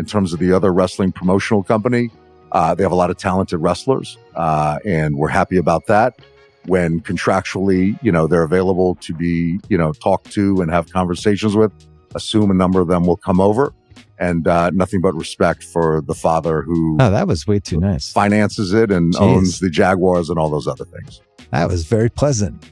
in terms of the other wrestling promotional company. They have a lot of talented wrestlers, and we're happy about that. When contractually, they're available to be, talked to and have conversations with, assume a number of them will come over. And nothing but respect for the father who that was way too nice. Finances it and owns the Jaguars and all those other things. That was very pleasant.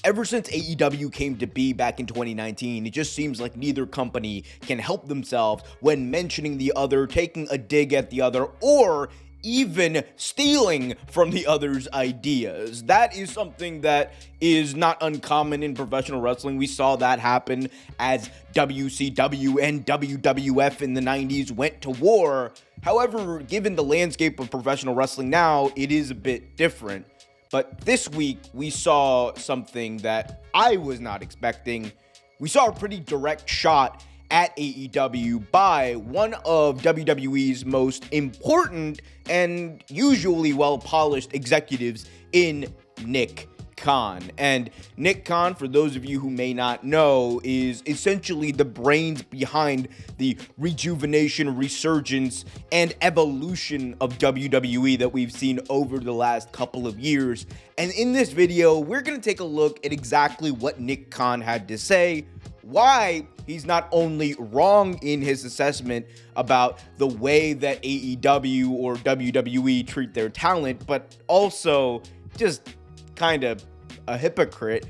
Ever since AEW came to be back in 2019, it just seems like neither company can help themselves when mentioning the other, taking a dig at the other, or even stealing from the other's ideas. That is something that is not uncommon in professional wrestling. We saw that happen as WCW and WWF in the 90s went to war. However, given the landscape of professional wrestling now, it is a bit different. But this week, we saw something that I was not expecting. We saw a pretty direct shot at AEW by one of WWE's most important and usually well-polished executives in Nick Khan. And Nick Khan, for those of you who may not know, is essentially the brains behind the rejuvenation, resurgence, and evolution of WWE that we've seen over the last couple of years. And in this video, we're going to take a look at exactly what Nick Khan had to say, why he's not only wrong in his assessment about the way that AEW or WWE treat their talent, but also just kind of a hypocrite.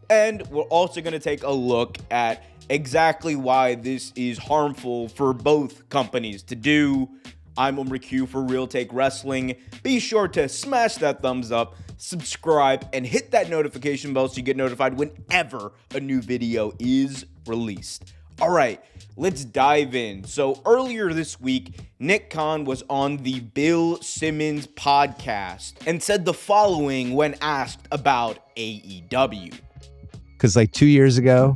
And we're also going to take a look at exactly why this is harmful for both companies to do. I'm Omer Q for Real Take Wrestling. Be sure to smash that thumbs up, subscribe, and hit that notification bell so you get notified whenever a new video is released. All right, let's dive in. So earlier this week, Nick Khan was on the Bill Simmons podcast and said the following when asked about AEW. Because like 2 years ago,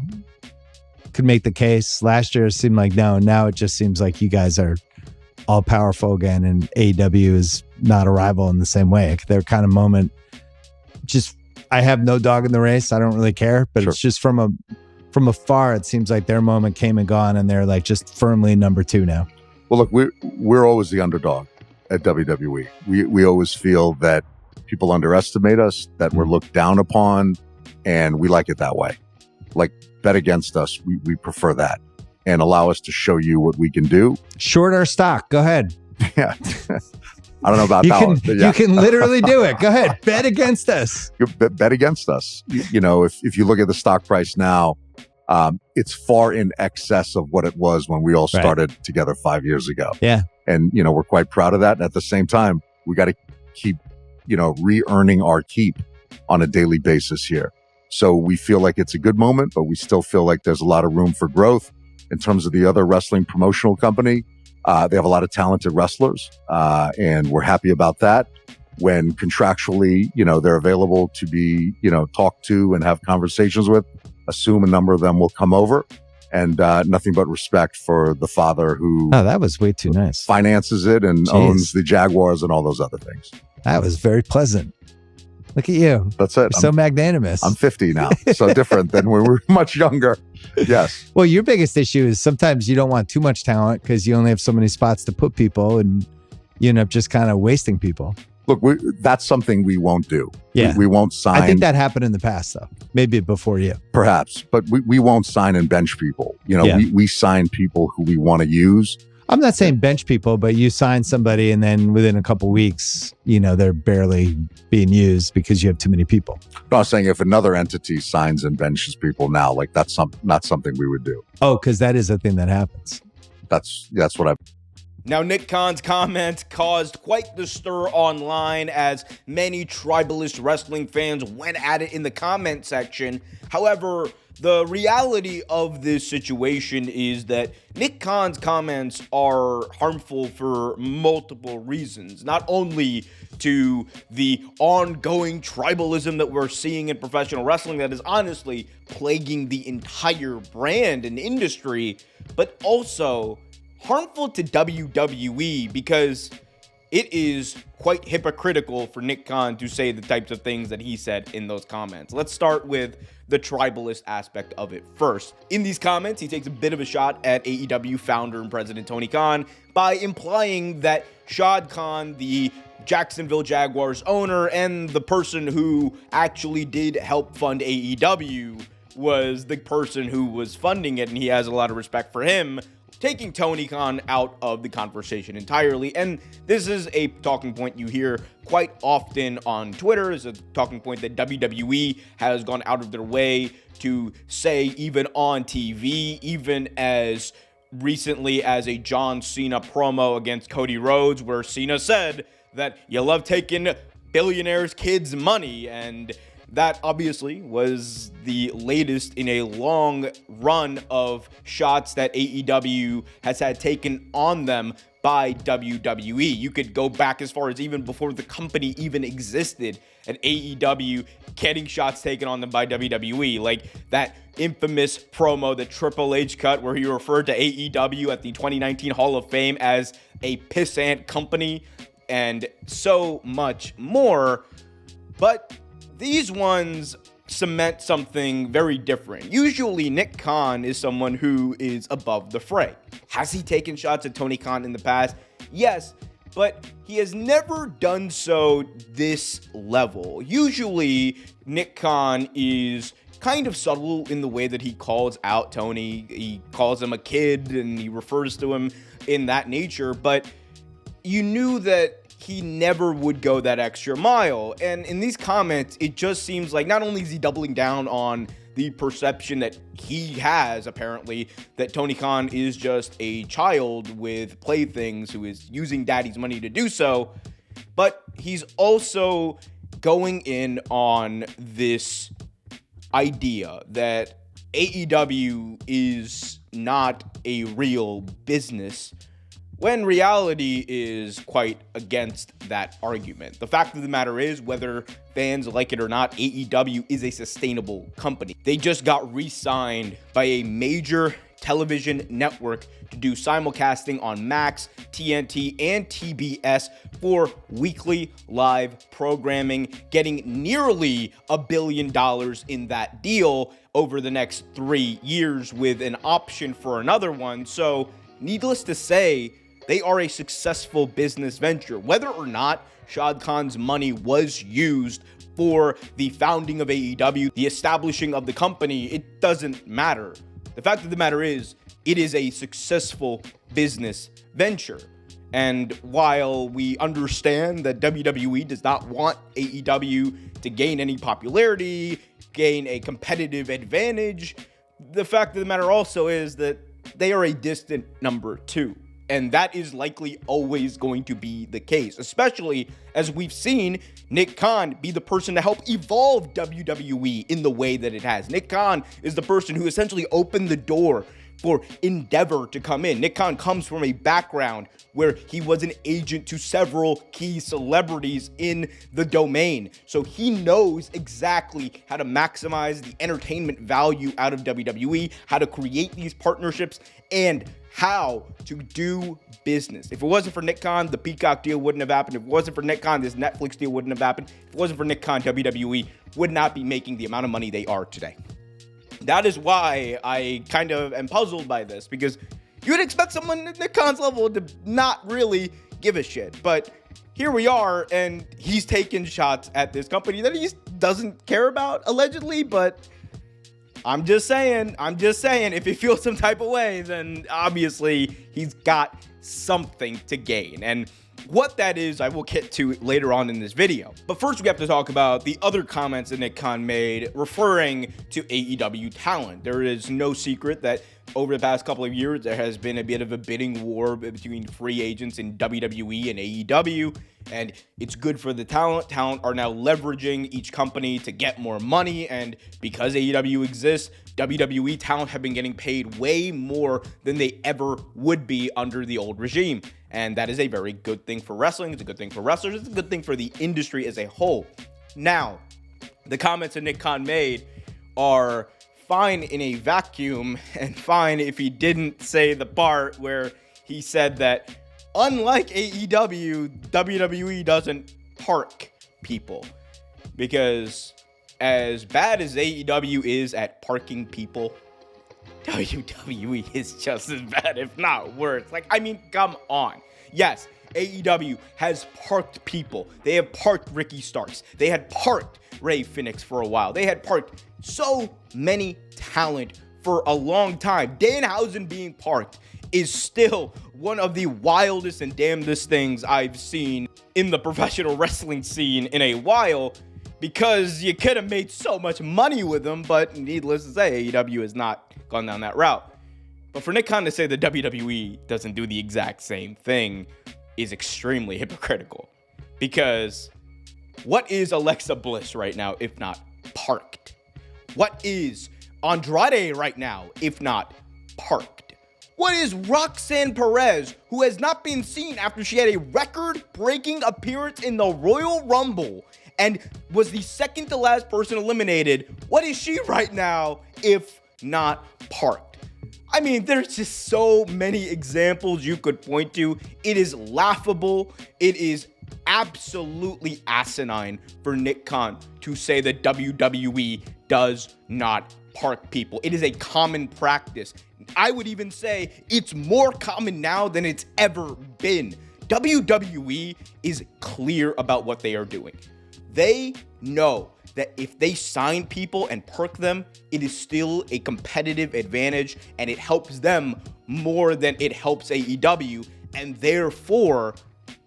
could make the case. Last year it seemed like no. Now it just seems like you guys are all powerful again, and AEW is not a rival in the same way. Their kind of moment, just I have no dog in the race. I don't really care, but It's just from afar, it seems like their moment came and gone, and they're like just firmly number two now. Well, look, we're always the underdog at WWE. We always feel that people underestimate us, that we're looked down upon, and we like it that way. Like, bet against us. We prefer that, and allow us to show you what we can do. Short our stock. Go ahead. Yeah. I don't know about that one. You can literally do it. Go ahead. Bet against us. Bet against us. If you look at the stock price now, it's far in excess of what it was when we all started together 5 years ago. Yeah. And, we're quite proud of that. And at the same time, we got to keep, re-earning our keep on a daily basis here. So we feel like it's a good moment, but we still feel like there's a lot of room for growth in terms of the other wrestling promotional company. They have a lot of talented wrestlers, and we're happy about that. When contractually, they're available to be, talked to and have conversations with, assume a number of them will come over. And nothing but respect for the father who that was way too nice. Finances it and owns the Jaguars and all those other things. That was very pleasant. Look at you. That's it. You're so magnanimous. I'm 50 now, so different than when we were much younger. Yes. Well, your biggest issue is sometimes you don't want too much talent because you only have so many spots to put people, and you end up just kind of wasting people. Look, that's something we won't do. Yeah. We won't sign. I think that happened in the past, though. Maybe before you. Perhaps. But we won't sign and bench people. We sign people who we want to use. I'm not saying bench people, but you sign somebody and then within a couple weeks, they're barely being used because you have too many people. No, I'm saying if another entity signs and benches people now, like that's not something we would do. Oh, because that is a thing that happens. That's what I... Now, Nick Khan's comments caused quite the stir online as many tribalist wrestling fans went at it in the comment section. However, the reality of this situation is that Nick Khan's comments are harmful for multiple reasons. Not only to the ongoing tribalism that we're seeing in professional wrestling that is honestly plaguing the entire brand and industry, but also harmful to WWE because it is quite hypocritical for Nick Khan to say the types of things that he said in those comments. Let's start with the tribalist aspect of it first. In these comments, he takes a bit of a shot at AEW founder and president Tony Khan by implying that Shad Khan, the Jacksonville Jaguars owner and the person who actually did help fund AEW, was the person who was funding it, and he has a lot of respect for him, taking Tony Khan out of the conversation entirely. And this is a talking point you hear quite often on Twitter. It's a talking point that WWE has gone out of their way to say, even on TV, even as recently as a John Cena promo against Cody Rhodes, where Cena said that you love taking billionaires' kids' money, and that obviously was the latest in a long run of shots that AEW has had taken on them by WWE. You could go back as far as even before the company even existed, and AEW getting shots taken on them by WWE, like that infamous promo that Triple H cut where he referred to AEW at the 2019 Hall of Fame as a pissant company, and so much more. But these ones cement something very different. Usually, Nick Khan is someone who is above the fray. Has he taken shots at Tony Khan in the past? Yes, but he has never done so this level. Usually, Nick Khan is kind of subtle in the way that he calls out Tony. He calls him a kid and he refers to him in that nature, but you knew that he never would go that extra mile. And in these comments, it just seems like not only is he doubling down on the perception that he has, apparently, that Tony Khan is just a child with playthings who is using daddy's money to do so, but he's also going in on this idea that AEW is not a real business, when reality is quite against that argument. The fact of the matter is, whether fans like it or not, AEW is a sustainable company. They just got re-signed by a major television network to do simulcasting on Max, TNT, and TBS for weekly live programming, getting nearly $1 billion in that deal over the next 3 years with an option for another one. So, needless to say, they are a successful business venture. Whether or not Shad Khan's money was used for the founding of AEW, the establishing of the company, it doesn't matter. The fact of the matter is, it is a successful business venture. And while we understand that WWE does not want AEW to gain any popularity, gain a competitive advantage, the fact of the matter also is that they are a distant number two. And that is likely always going to be the case, especially as we've seen Nick Khan be the person to help evolve WWE in the way that it has. Nick Khan is the person who essentially opened the door for Endeavor to come in. Nick Khan comes from a background where he was an agent to several key celebrities in the domain. So he knows exactly how to maximize the entertainment value out of WWE, how to create these partnerships, and how to do business. If it wasn't for Nick Khan, the Peacock deal wouldn't have happened. If it wasn't for Nick Khan, this Netflix deal wouldn't have happened. If it wasn't for Nick Khan, WWE would not be making the amount of money they are today. That is why I kind of am puzzled by this, because you would expect someone at Nick Khan's level to not really give a shit. But here we are, and he's taking shots at this company that he doesn't care about, allegedly, but I'm just saying, if he feels some type of way, then obviously he's got something to gain. And what that is, I will get to later on in this video. But first, we have to talk about the other comments that Nick Khan made referring to AEW talent. There is no secret that over the past couple of years, there has been a bit of a bidding war between free agents in WWE and AEW, and it's good for the talent. Talent are now leveraging each company to get more money, and because AEW exists, WWE talent have been getting paid way more than they ever would be under the old regime. And that is a very good thing for wrestling. It's a good thing for wrestlers. It's a good thing for the industry as a whole. Now, the comments that Nick Khan made are fine in a vacuum, and fine if he didn't say the part where he said that unlike AEW, WWE doesn't park people. Because as bad as AEW is at parking people, WWE is just as bad, if not worse. Like, I mean, come on. Yes, AEW has parked people. They have parked Ricky Starks. They had parked Ray Phoenix for a while. They had parked so many talent for a long time. Danhausen being parked is still one of the wildest and damnedest things I've seen in the professional wrestling scene in a while, because you could have made so much money with them, but needless to say, AEW has not gone down that route. But for Nick Khan to say that WWE doesn't do the exact same thing is extremely hypocritical. Because what is Alexa Bliss right now, if not parked? What is Andrade right now, if not parked? What is Roxanne Perez, who has not been seen after she had a record-breaking appearance in the Royal Rumble and was the second to last person eliminated? What is she right now, if not parked? I mean, there's just so many examples you could point to. It is laughable. It is absolutely asinine for Nick Khan to say that WWE does not park people. It is a common practice. I would even say it's more common now than it's ever been. WWE is clear about what they are doing. They know that if they sign people and perk them, it is still a competitive advantage, and it helps them more than it helps AEW, and therefore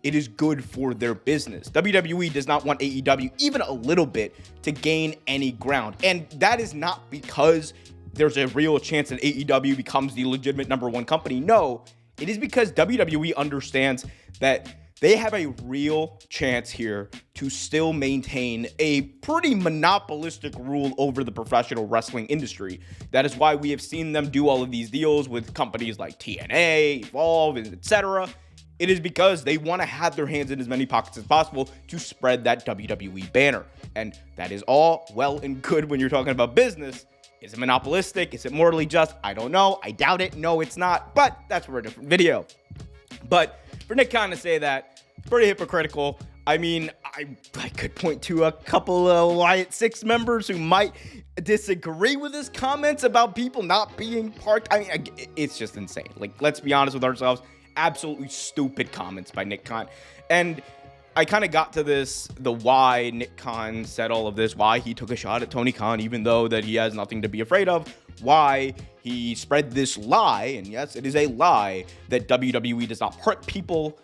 it is good for their business. WWE does not want AEW even a little bit to gain any ground, and that is not because there's a real chance that AEW becomes the legitimate number one company. No, it is because WWE understands that they have a real chance here to still maintain a pretty monopolistic rule over the professional wrestling industry. That is why we have seen them do all of these deals with companies like TNA, Evolve, etc. It is because they want to have their hands in as many pockets as possible to spread that WWE banner. And that is all well and good when you're talking about business. Is it monopolistic? Is it morally just? I don't know. I doubt it. No, it's not. But that's for a different video. But for Nick Khan to say that, it's pretty hypocritical. I mean, I could point to a couple of Wyatt Six members who might disagree with his comments about people not being parked. I mean, it's just insane. Like, let's be honest with ourselves. Absolutely stupid comments by Nick Khan. And I kind of got to the why Nick Khan said all of this, why he took a shot at Tony Khan, even though that he has nothing to be afraid of, why he spread this lie, and yes, it is a lie, that WWE does not hurt people.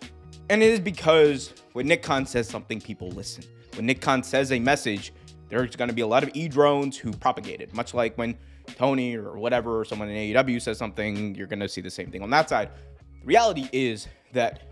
And it is because when Nick Khan says something, people listen. When Nick Khan says a message, there's going to be a lot of e-drones who propagate it, much like when Tony or whatever, or someone in AEW says something, you're going to see the same thing on that side. The reality is that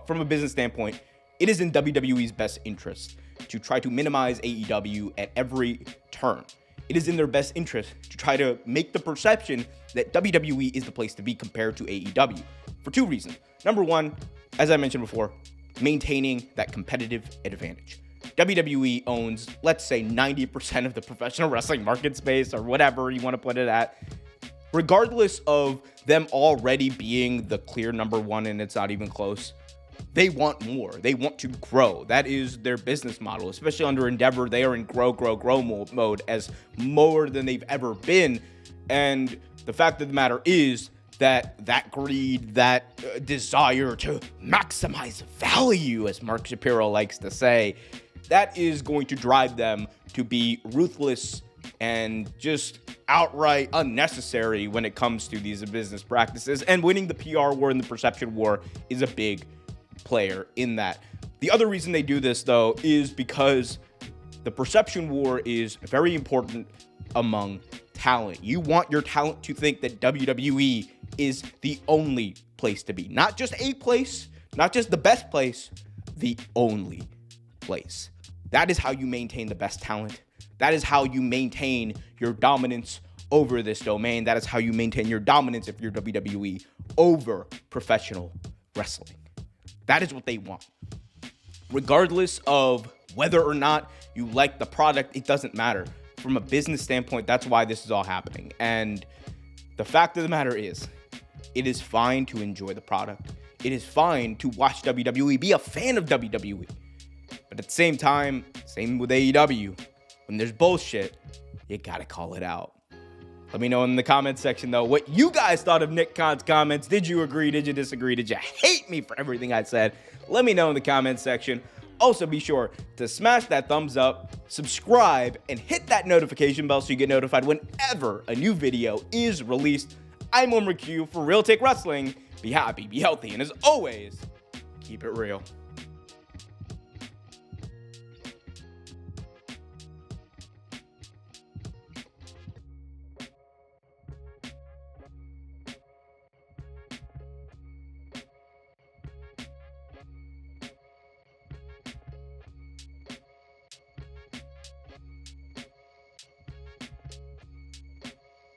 from a business standpoint, it is in WWE's best interest to try to minimize AEW at every turn. It is in their best interest to try to make the perception that WWE is the place to be compared to AEW for two reasons. Number one, as I mentioned before, maintaining that competitive advantage. WWE owns, let's say, 90% of the professional wrestling market space, or whatever you want to put it at. Regardless of them already being the clear number one, and it's not even close, they want more. They want to grow. That is their business model, especially under Endeavor. They are in grow mode as more than they've ever been. And the fact of the matter is that greed, that desire to maximize value, as Mark Shapiro likes to say, that is going to drive them to be ruthless and just outright unnecessary when it comes to these business practices. And winning the PR war and the perception war is a big player in that. The other reason they do this, though, is because the perception war is very important among talent. You want your talent to think that WWE is the only place to be. Not just a place, not just the best place, the only place. That is how you maintain the best talent. That is how you maintain your dominance over this domain. That is how you maintain your dominance, if you're WWE, over professional wrestling. That is what they want. Regardless of whether or not you like the product, it doesn't matter. From a business standpoint, that's why this is all happening. And the fact of the matter is, it is fine to enjoy the product. It is fine to watch WWE, be a fan of WWE. But at the same time, same with AEW. When there's bullshit, you gotta call it out. Let me know in the comments section, though, what you guys thought of Nick Khan's comments. Did you agree? Did you disagree? Did you hate me for everything I said? Let me know in the comments section. Also, be sure to smash that thumbs up, subscribe, and hit that notification bell so you get notified whenever a new video is released. I'm Omer Q for Real Take Wrestling. Be happy, be healthy, and as always, keep it real.